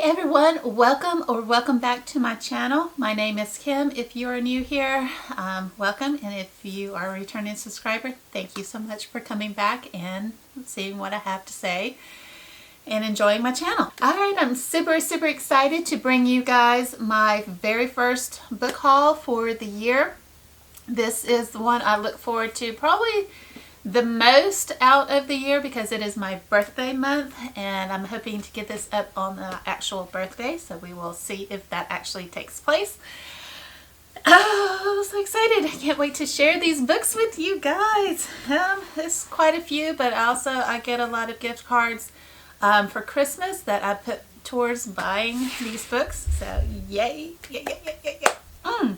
everyone, welcome back to my channel. My name is Kim. If you are new here, welcome, and if you are a returning subscriber, thank you so much for coming back and seeing what I have to say and enjoying my channel. Alright, I'm super excited to bring you guys my very first book haul for the year. This is the one I look forward to probably the most out of the year because it is my birthday month, and I'm hoping to get this up on the actual birthday, so we will see if that actually takes place. Oh, I'm so excited. I can't wait to share these books with you guys. There's quite a few, but also I get a lot of gift cards for Christmas that I put towards buying these books, so yay.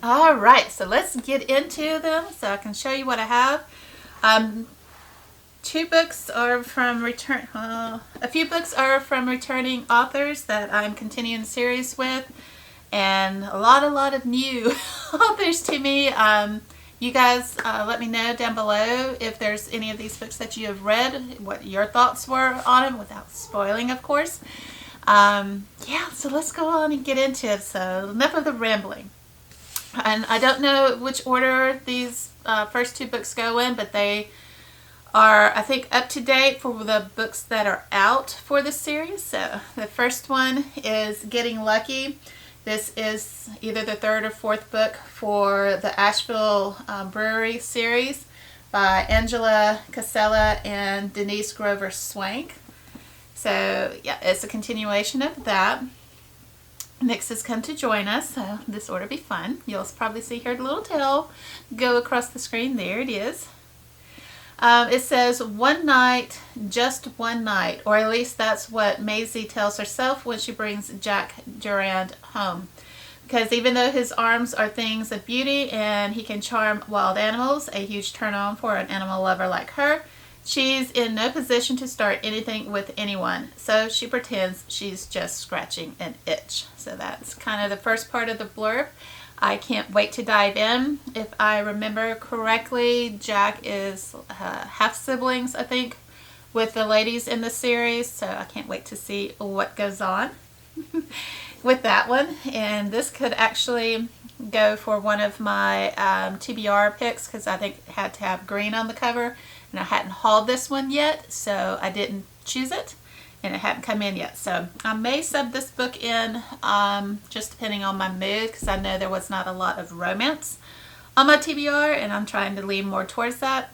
Alright, so let's get into them so I can show you what I have. Two books are from a few books are from returning authors that I'm continuing the series with, and a lot of new authors to me. You guys let me know down below if there's any of these books that you have read, what your thoughts were on them, without spoiling, of course. Yeah, so let's go on and get into it. So enough of the rambling. And I don't know which order these first two books go in, but they are, I think, up to date for the books that are out for the series. So the first one is Getting Lucky. This is either the third or fourth book for the Asheville Brewery series by Angela Casella and Denise Grover Swank. So yeah, it's a continuation of that. Nix has come to join us, so this order will be fun. You'll probably see her little tail go across the screen. There it is. It says, one night, just one night, or at least that's what Maisie tells herself when she brings Jack Durand home. Because even though his arms are things of beauty and he can charm wild animals, a huge turn on for an animal lover like her, she's in no position to start anything with anyone. So she pretends she's just scratching an itch. So that's kind of the first part of the blurb. I can't wait to dive in. If I remember correctly, Jack is half siblings, I think, with the ladies in the series. So I can't wait to see what goes on with that one. And this could actually go for one of my TBR picks because I think it had to have green on the cover. And I hadn't hauled this one yet, so I didn't choose it. And it hadn't come in yet, so I may sub this book in just depending on my mood, because I know there was not a lot of romance on my TBR and I'm trying to lean more towards that.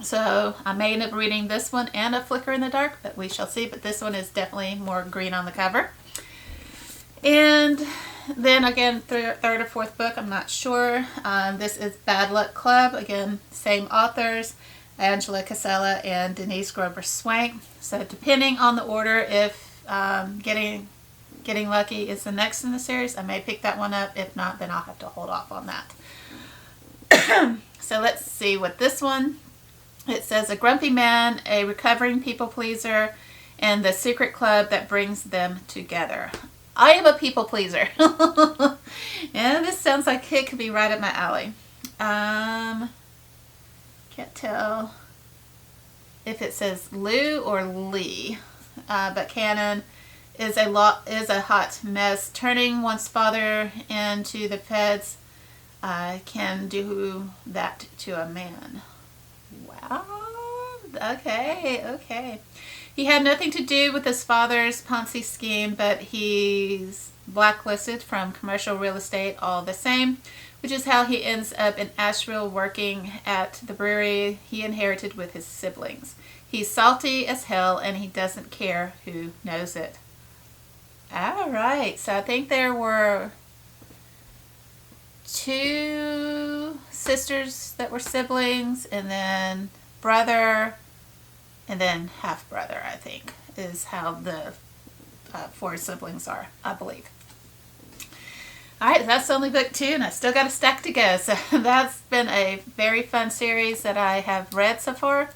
So I may end up reading this one and A Flicker in the Dark, but we shall see. But this one is definitely more green on the cover. And then again, third or fourth book, I'm not sure. This is Bad Luck Club. Again, same authors, Angela Casella and Denise Grover Swank. So depending on the order, if Getting Lucky is the next in the series, I may pick that one up. If not, then I'll have to hold off on that. So let's see what this one, it says, a grumpy man, a recovering people pleaser, and the secret club that brings them together. I am a people pleaser. And this sounds like it could be right up my alley. Can't tell if it says Lou or Lee, but Cannon is a hot mess. Turning one's father into the feds can do that to a man. Wow. Okay. He had nothing to do with his father's Ponzi scheme, but he's blacklisted from commercial real estate all the same, which is how he ends up in Asheville working at the brewery he inherited with his siblings. He's salty as hell and he doesn't care who knows it. Alright, so I think there were two sisters that were siblings, and then brother, and then half brother, I think, is how the four siblings are, I believe. Alright, that's only book 2 and I still got a stack to go. So that's been a very fun series that I have read so far.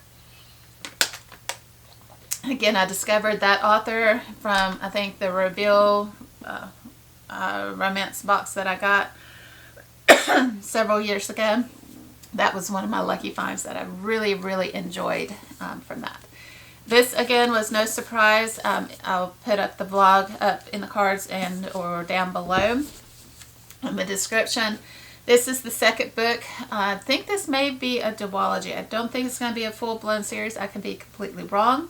Again, I discovered that author from, I think, the Reveal romance box that I got several years ago. That was one of my lucky finds that I really enjoyed from that. This again was no surprise. I'll put up the vlog up in the cards and or down below in the description. This is the second book. I think this may be a duology. I don't think it's going to be a full-blown series. I can be completely wrong.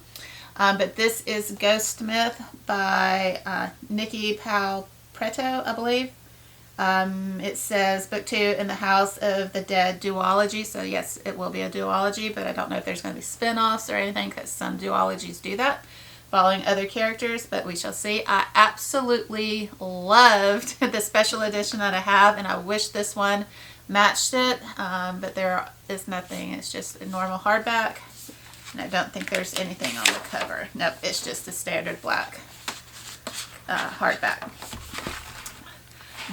But this is Ghostsmith by Nikki Powell Preto, I believe. It says book 2 in the House of the Dead duology. So yes, it will be a duology, but I don't know if there's going to be spin-offs or anything, because some duologies do that, following other characters, but we shall see. I absolutely loved the special edition that I have, and I wish this one matched it, but there is nothing. It's just a normal hardback, and I don't think there's anything on the cover. Nope, it's just a standard black hardback.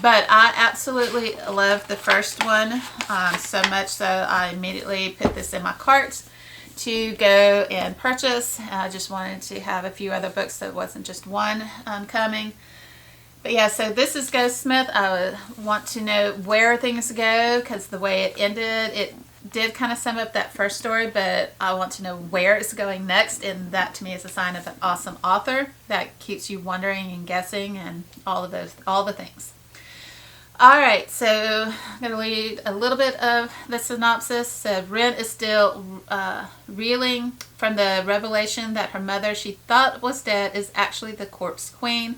But I absolutely love the first one, so much so I immediately put this in my cart to go and purchase. I just wanted to have a few other books, so it wasn't just one coming. But yeah, so this is Ghostsmith. I want to know where things go, because the way it ended, it did kind of sum up that first story, but I want to know where it's going next, and that to me is a sign of an awesome author that keeps you wondering and guessing and all of those, all the things. Alright, so I'm going to read a little bit of the synopsis. So Ren is still reeling from the revelation that her mother she thought was dead is actually the corpse queen,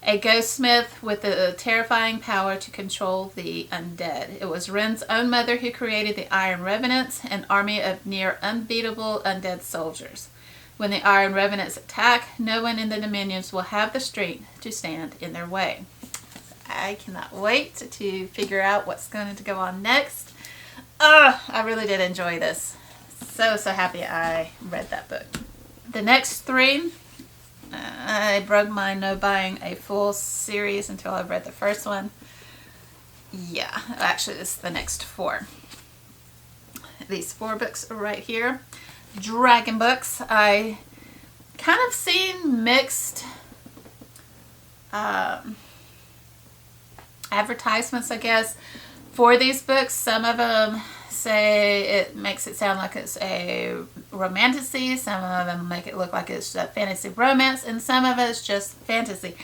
a ghostsmith with the terrifying power to control the undead. It was Ren's own mother who created the Iron Revenants, an army of near unbeatable undead soldiers. When the Iron Revenants attack, no one in the Dominions will have the strength to stand in their way. I cannot wait to figure out what's going to go on next. I really did enjoy this. So happy I read that book. The next 3, I broke my no buying a full series until I read the first one. Yeah, actually this is the next 4. These 4 books are right here. Dragon books. I kind of seen mixed advertisements, I guess, for these books. Some of them say it makes it sound like it's a romantasy. Some of them make it look like it's a fantasy romance, and some of it's just fantasy.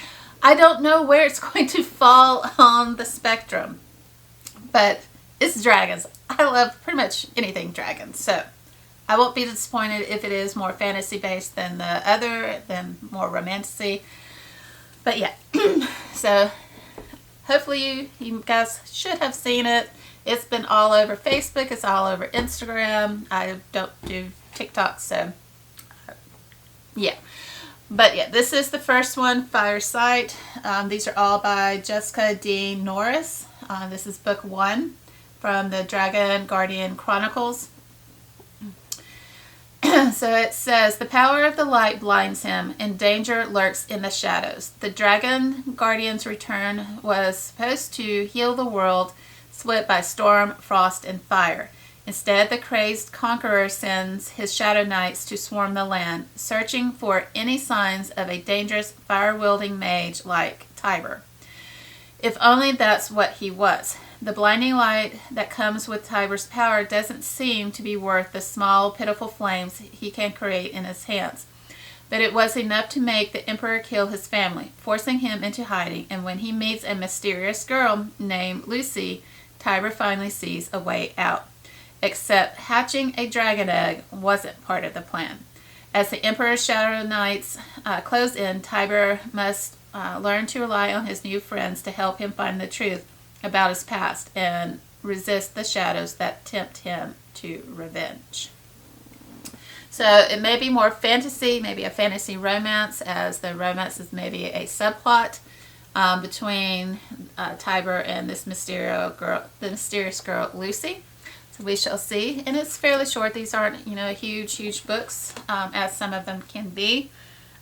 I don't know where it's going to fall on the spectrum, but it's dragons. I love pretty much anything dragons, so I won't be disappointed if it is more fantasy based than the other, than more romantasy. But yeah, so hopefully you guys should have seen it. It's been all over Facebook. It's all over Instagram. I don't do TikTok, so yeah. But yeah, this is the first one, Firesight. These are all by Jessica D. Norris. This is book 1 from the Dragon Guardian Chronicles. So it says, the power of the light blinds him, and danger lurks in the shadows. The Dragon Guardian's return was supposed to heal the world swept by storm, frost, and fire. Instead, the crazed conqueror sends his shadow knights to swarm the land, searching for any signs of a dangerous fire-wielding mage like Tiber. If only that's what he was. The blinding light that comes with Tiber's power doesn't seem to be worth the small, pitiful flames he can create in his hands. But it was enough to make the Emperor kill his family, forcing him into hiding, and when he meets a mysterious girl named Lucy, Tiber finally sees a way out. Except hatching a dragon egg wasn't part of the plan. As the Emperor's Shadow Knights close in, Tiber must learn to rely on his new friends to help him find the truth about his past and resist the shadows that tempt him to revenge. So it may be more fantasy, maybe a fantasy romance, as the romance is maybe a subplot between Tiber and this mysterious girl Lucy. So we shall see, and it's fairly short. These aren't, huge books as some of them can be.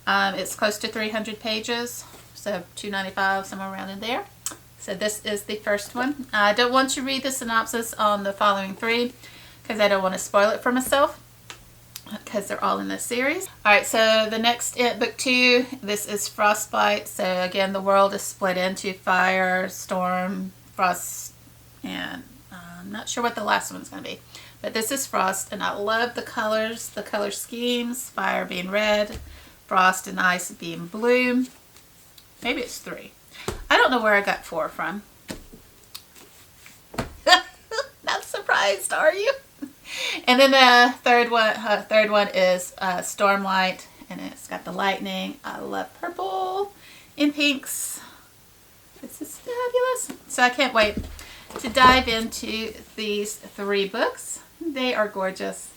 It's close to 300 pages, so $2.95, somewhere around in there. So this is the first one. I don't want to read the synopsis on the following 3 because I don't want to spoil it for myself, because they're all in this series. Alright, so the next book 2, this is Frostbite. So again, the world is split into fire, storm, frost, and I'm not sure what the last one's going to be. But this is Frost, and I love the colors, the color schemes. Fire being red, Frost and Ice being blue. Maybe it's 3. I don't know where I got 4 from. Not surprised, are you? And then the third one is Stormlight, and it's got the lightning. I love purple and pinks. This is fabulous. So I can't wait to dive into these 3 books. They are gorgeous.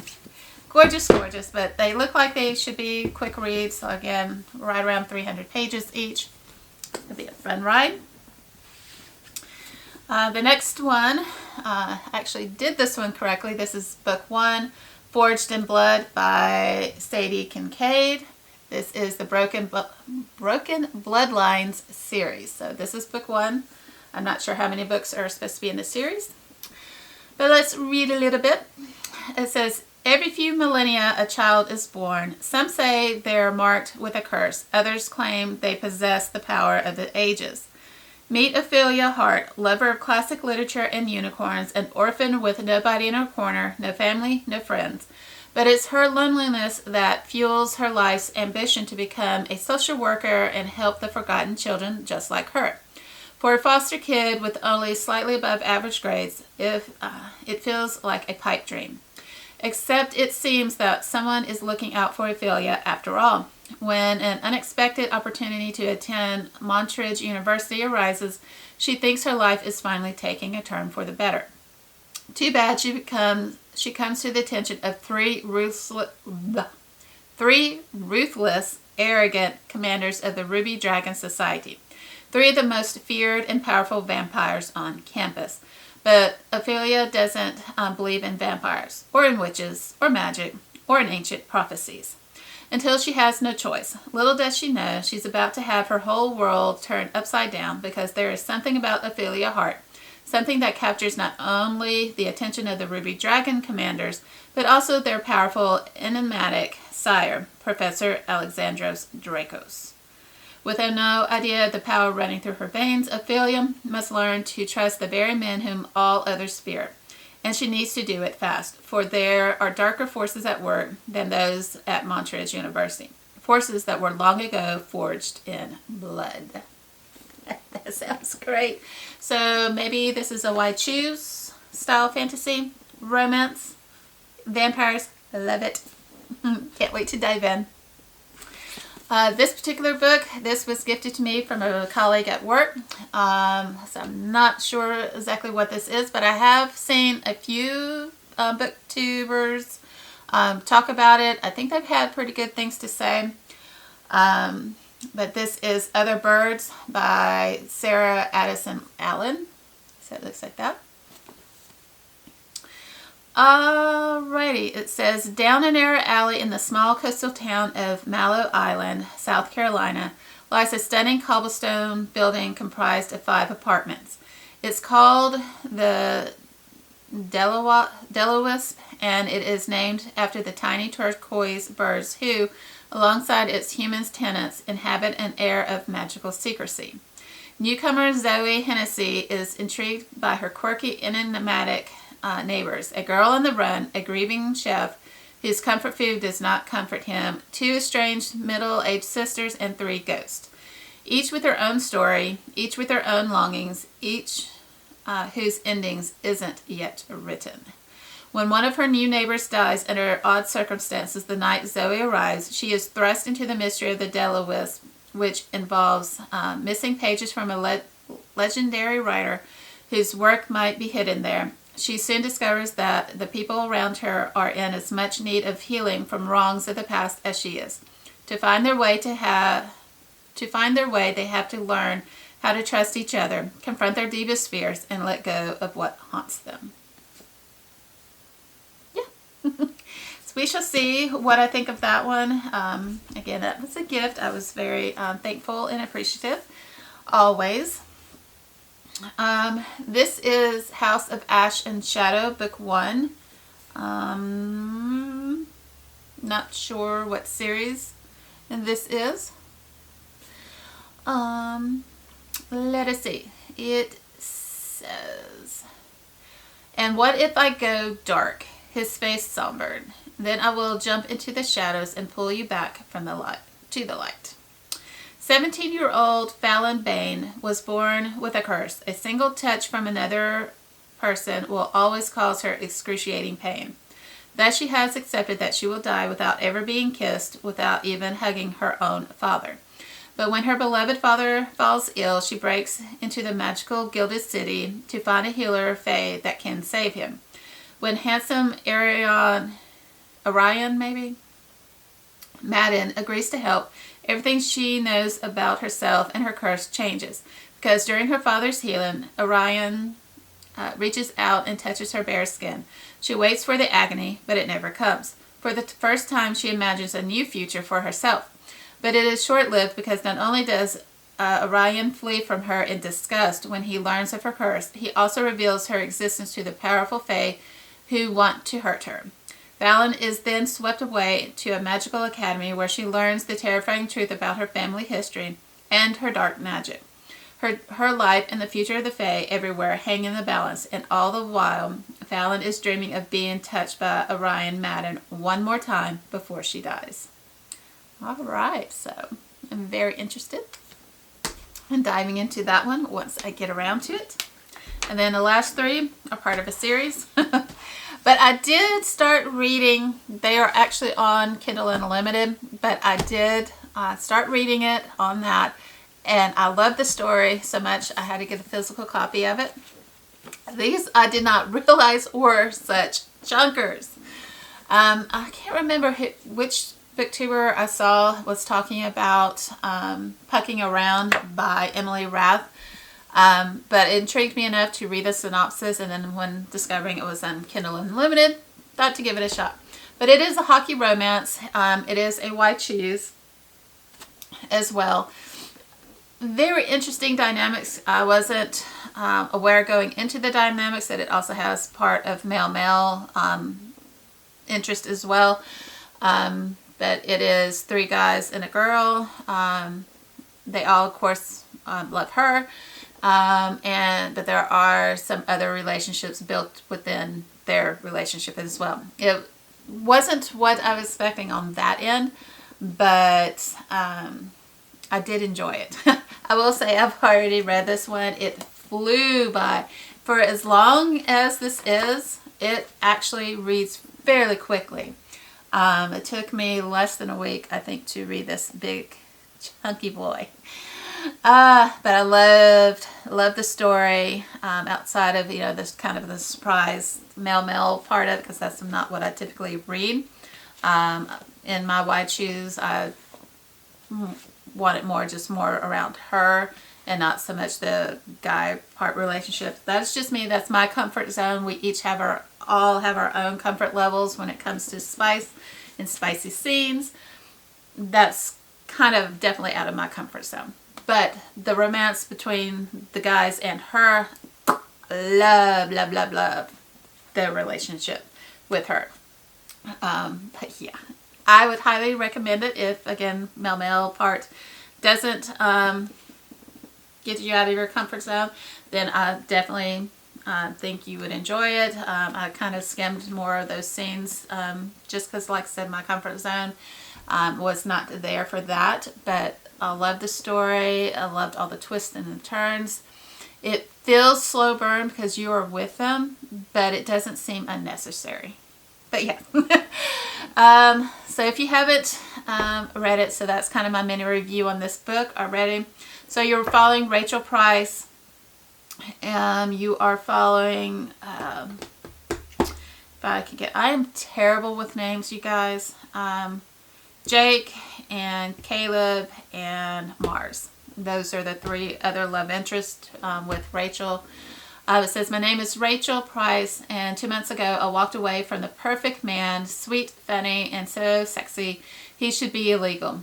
Gorgeous, gorgeous, but they look like they should be quick reads. So again, right around 300 pages each. It'll be a fun ride. The next one, I actually did this one correctly. This is book 1, Forged in Blood by Sadie Kincaid. This is the Broken Bloodlines series. So this is book 1. I'm not sure how many books are supposed to be in the series, but let's read a little bit. It says, every few millennia a child is born. Some say they're marked with a curse. Others claim they possess the power of the ages. Meet Ophelia Hart, lover of classic literature and unicorns, an orphan with nobody in her corner, no family, no friends. But it's her loneliness that fuels her life's ambition to become a social worker and help the forgotten children just like her. For a foster kid with only slightly above average grades, it feels like a pipe dream. Except it seems that someone is looking out for Ophelia after all. When an unexpected opportunity to attend Montridge University arises, she thinks her life is finally taking a turn for the better. Too bad she comes to the attention of three ruthless, arrogant commanders of the Ruby Dragon Society. 3 of the most feared and powerful vampires on campus. But Ophelia doesn't believe in vampires, or in witches, or magic, or in ancient prophecies. Until she has no choice. Little does she know she's about to have her whole world turned upside down because there is something about Ophelia Hart, something that captures not only the attention of the Ruby Dragon commanders, but also their powerful, enigmatic sire, Professor Alexandros Dracos. With no idea of the power running through her veins, Ophelia must learn to trust the very men whom all others fear. And she needs to do it fast, for there are darker forces at work than those at Montridge University. Forces that were long ago forged in blood. That sounds great. So maybe this is a why choose style fantasy, romance, vampires. I love it. Can't wait to dive in. This particular book, this was gifted to me from a colleague at work. So I'm not sure exactly what this is, but I have seen a few booktubers talk about it. I think they've had pretty good things to say. But this is Other Birds by Sarah Addison Allen. So it looks like that. Alrighty, it says, down a narrow alley in the small coastal town of Mallow Island, South Carolina, lies a stunning cobblestone building comprised of 5 apartments. It's called the Delowisp, and it is named after the tiny turquoise birds who, alongside its human tenants, inhabit an air of magical secrecy. Newcomer Zoe Hennessy is intrigued by her quirky, enigmatic neighbors, a girl on the run, a grieving chef whose comfort food does not comfort him, 2 estranged middle-aged sisters, and 3 ghosts. Each with her own story, each with her own longings, each whose endings isn't yet written. When one of her new neighbors dies under odd circumstances the night Zoe arrives, she is thrust into the mystery of the Delowisp, which involves missing pages from a legendary writer whose work might be hidden there. She soon discovers that the people around her are in as much need of healing from wrongs of the past as she is. To find their way, they have to learn how to trust each other, confront their deepest fears, and let go of what haunts them. Yeah. So we shall see what I think of that one. Again, that was a gift. I was very thankful and appreciative, always. This is House of Ash and Shadow, book 1. Not sure what series this is. Let us see. It says, and what if I go dark? his face sombered. Then I will jump into the shadows and pull you back from the light to the light. 17-year-old Fallon Bain was born with a curse. A single touch from another person will always cause her excruciating pain. Thus she has accepted that she will die without ever being kissed, without even hugging her own father. But when her beloved father falls ill, she breaks into the magical gilded city to find a healer, Fae, that can save him. When handsome Orion Madden agrees to help, everything she knows about herself and her curse changes. Because during her father's healing, Orion reaches out and touches her bare skin. She waits for the agony, but it never comes. For the first time, she imagines a new future for herself. But it is short-lived, because not only does Orion flee from her in disgust when he learns of her curse, he also reveals her existence to the powerful Fae who want to hurt her. Fallon is then swept away to a magical academy where she learns the terrifying truth about her family history and her dark magic. Her life and the future of the Fae everywhere hang in the balance, and all the while, Fallon is dreaming of being touched by Orion Madden one more time before she dies. All right, so I'm very interested in diving into that one once I get around to it. And then the last three are part of a series. But I did start reading. They are actually on Kindle Unlimited, but I did start reading it on that. And I love the story so much I had to get a physical copy of it. These I did not realize were such chunkers. I can't remember which booktuber I saw was talking about Pucking Around by Emily Rath. But it intrigued me enough to read the synopsis, and then when discovering it was on Kindle Unlimited, thought to give it a shot. But it is a hockey romance. It is a why choose as well. Very interesting dynamics. I wasn't aware going into the dynamics that it also has part of male-male interest as well. But it is 3 guys and a girl. They all, of course, love her. But there are some other relationships built within their relationship as well. It wasn't what I was expecting on that end, but I did enjoy it. I will say I've already read this one. It flew by. For as long as this is, it actually reads fairly quickly. It took me less than a week, I think, to read this big chunky boy. But I loved the story, outside of, this kind of the surprise male part of it, because that's not what I typically read. In my wide choose, I want it more around her and not so much the guy part relationship. That's just me. That's my comfort zone. We each all have our own comfort levels when it comes to spice and spicy scenes. That's kind of definitely out of my comfort zone. But the romance between the guys and her, love the relationship with her. But yeah, I would highly recommend it if, again, male part doesn't get you out of your comfort zone. Then I definitely think you would enjoy it. I kind of skimmed more of those scenes just because, like I said, my comfort zone was not there for that. But I love the story. I loved all the twists and the turns. It feels slow burn because you are with them, but it doesn't seem unnecessary. But yeah. So if you haven't read it, so that's kind of my mini review on this book already. So you're following Rachel Price. You are following, if I could get, I am terrible with names, you guys. Jake and Caleb and Mars. Those are the 3 other love interests with Rachel. It says, my name is Rachel Price, and 2 months ago I walked away from the perfect man, sweet, funny, and so sexy. He should be illegal.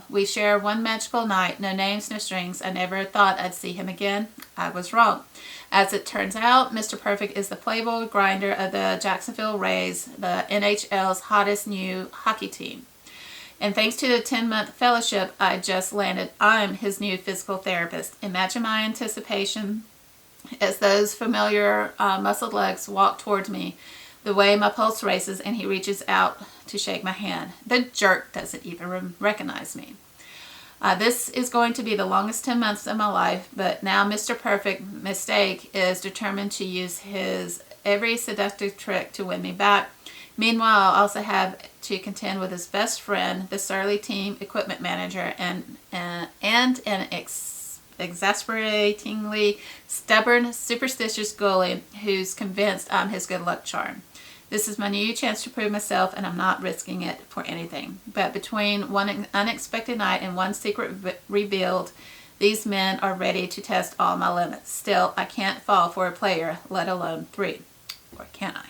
We share one magical night, no names, no strings. I never thought I'd see him again. I was wrong. As it turns out, Mr. Perfect is the Playboy grinder of the Jacksonville Rays, the NHL's hottest new hockey team. And thanks to the 10-month fellowship I just landed, I'm his new physical therapist. Imagine my anticipation as those familiar muscled legs walk towards me. The way my pulse races and he reaches out to shake my hand. The jerk doesn't even recognize me. This is going to be the longest 10 months of my life, but now Mr. Perfect Mistake is determined to use his every seductive trick to win me back. Meanwhile, I'll also have to contend with his best friend, the surly team equipment manager, and an exasperatingly stubborn, superstitious goalie who's convinced I'm his good luck charm. This is my new chance to prove myself, and I'm not risking it for anything. But between one unexpected night and one secret revealed, these men are ready to test all my limits. Still, I can't fall for a player, let alone 3. Or can I?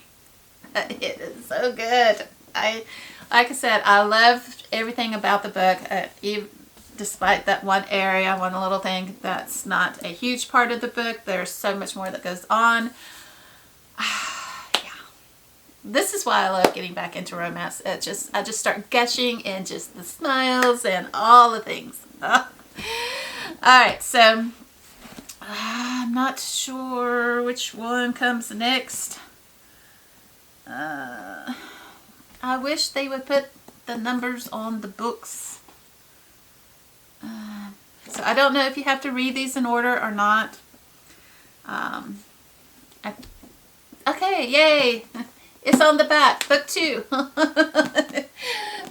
It is so good. Like I said, I love everything about the book, despite that one area, one little thing that's not a huge part of the book. There's so much more that goes on. This is why I love getting back into romance. I just start gushing and just the smiles and all the things. Alright, so I'm not sure which one comes next. I wish they would put the numbers on the books. So I don't know if you have to read these in order or not. Okay, yay! It's on the back, book 2.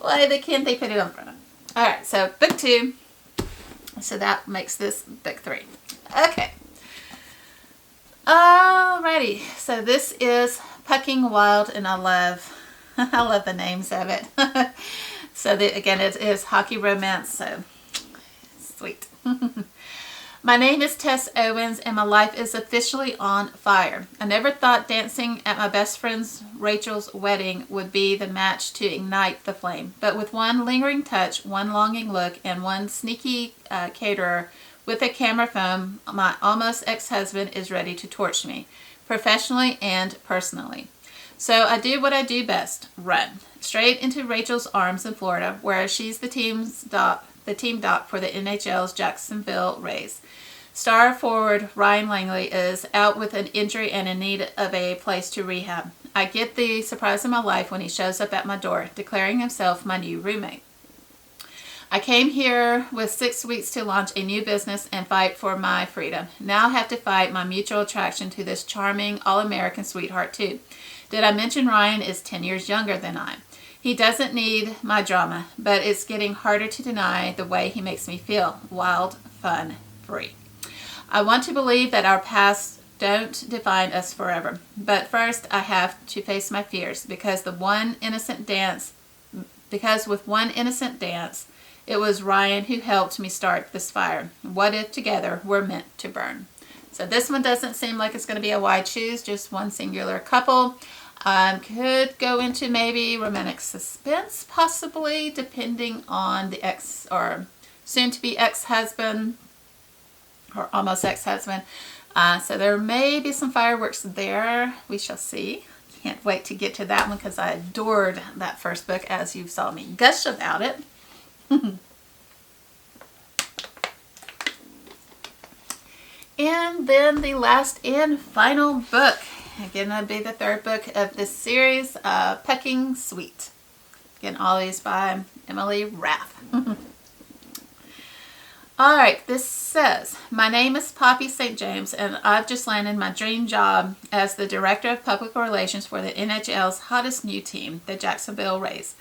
Why can't they put it on front? Alright, so book 2. So that makes this book 3. Okay. Alrighty, so this is Pucking Wild, and I love the names of it. So again, it is hockey romance, so sweet. My name is Tess Owens, and my life is officially on fire. I never thought dancing at my best friend's Rachel's wedding would be the match to ignite the flame. But with one lingering touch, one longing look, and one sneaky caterer with a camera phone, my almost ex-husband is ready to torch me, professionally and personally. So I do what I do best, run. Straight into Rachel's arms in Florida, where she's the team doc for the NHL's Jacksonville Rays. Star forward Ryan Langley is out with an injury and in need of a place to rehab. I get the surprise of my life when he shows up at my door, declaring himself my new roommate. I came here with 6 weeks to launch a new business and fight for my freedom. Now I have to fight my mutual attraction to this charming, all-American sweetheart too. Did I mention Ryan is 10 years younger than I? He doesn't need my drama, but it's getting harder to deny the way he makes me feel. Wild, fun, free. I want to believe that our pasts don't define us forever. But first, I have to face my fears, because with one innocent dance, it was Ryan who helped me start this fire. What if together we're meant to burn? So this one doesn't seem like it's going to be a wide choose, just one singular couple. Could go into maybe romantic suspense, possibly, depending on the ex or soon-to-be ex-husband or almost ex-husband. So there may be some fireworks there. We shall see. Can't wait to get to that one because I adored that first book, as you saw me gush about it. And then the last and final book. Again, that'll be the 3rd book of this series, Pucking Sweet. Again, all these by Emily Rath. Alright, this says, my name is Poppy St. James, and I've just landed my dream job as the Director of Public Relations for the NHL's hottest new team, the Jacksonville Rays.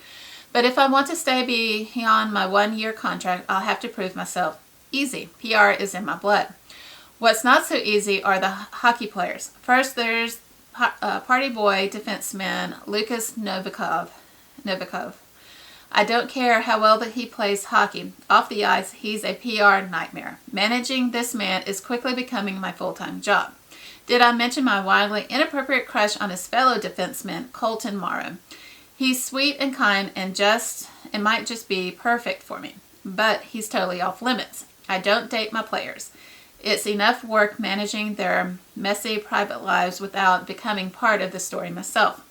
But if I want to stay beyond my 1-year contract, I'll have to prove myself. Easy. PR is in my blood. What's not so easy are the hockey players. First, there's party boy defenseman Lukas Novikov. I don't care how well that he plays hockey. Off the ice, he's a PR nightmare. Managing this man is quickly becoming my full-time job. Did I mention my wildly inappropriate crush on his fellow defenseman, Colton Morrow? He's sweet and kind and might just be perfect for me. But he's totally off limits. I don't date my players. It's enough work managing their messy private lives without becoming part of the story myself.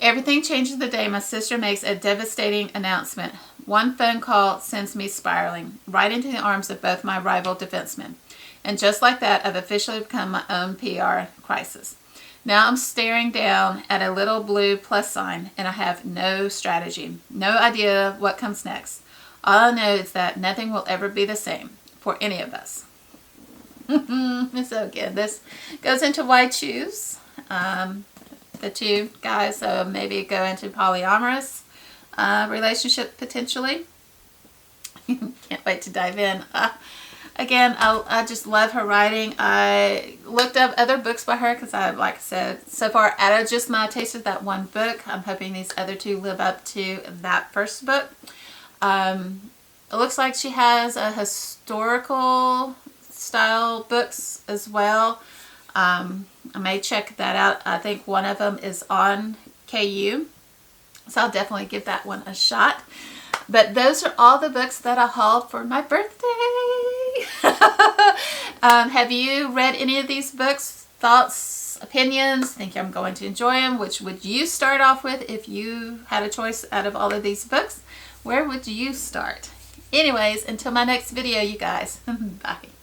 Everything changes the day my sister makes a devastating announcement. One phone call sends me spiraling, right into the arms of both my rival defensemen. And just like that, I've officially become my own PR crisis. Now I'm staring down at a little blue plus sign and I have no strategy, no idea what comes next. All I know is that nothing will ever be the same for any of us. So again, this goes into why choose. The two guys maybe go into polyamorous relationship potentially. Can't wait to dive in. Again, I just love her writing. I looked up other books by her because like I said, so far out of just my taste of that one book, I'm hoping these other two live up to that first book. It looks like she has a historical style books as well. I may check that out. I think one of them is on KU, so I'll definitely give that one a shot. But those are all the books that I hauled for my birthday. Have you read any of these books? Thoughts, opinions? Think I'm going to enjoy them? Which would you start off with if you had a choice out of all of these books? Where would you start? Anyways, until my next video, you guys. Bye.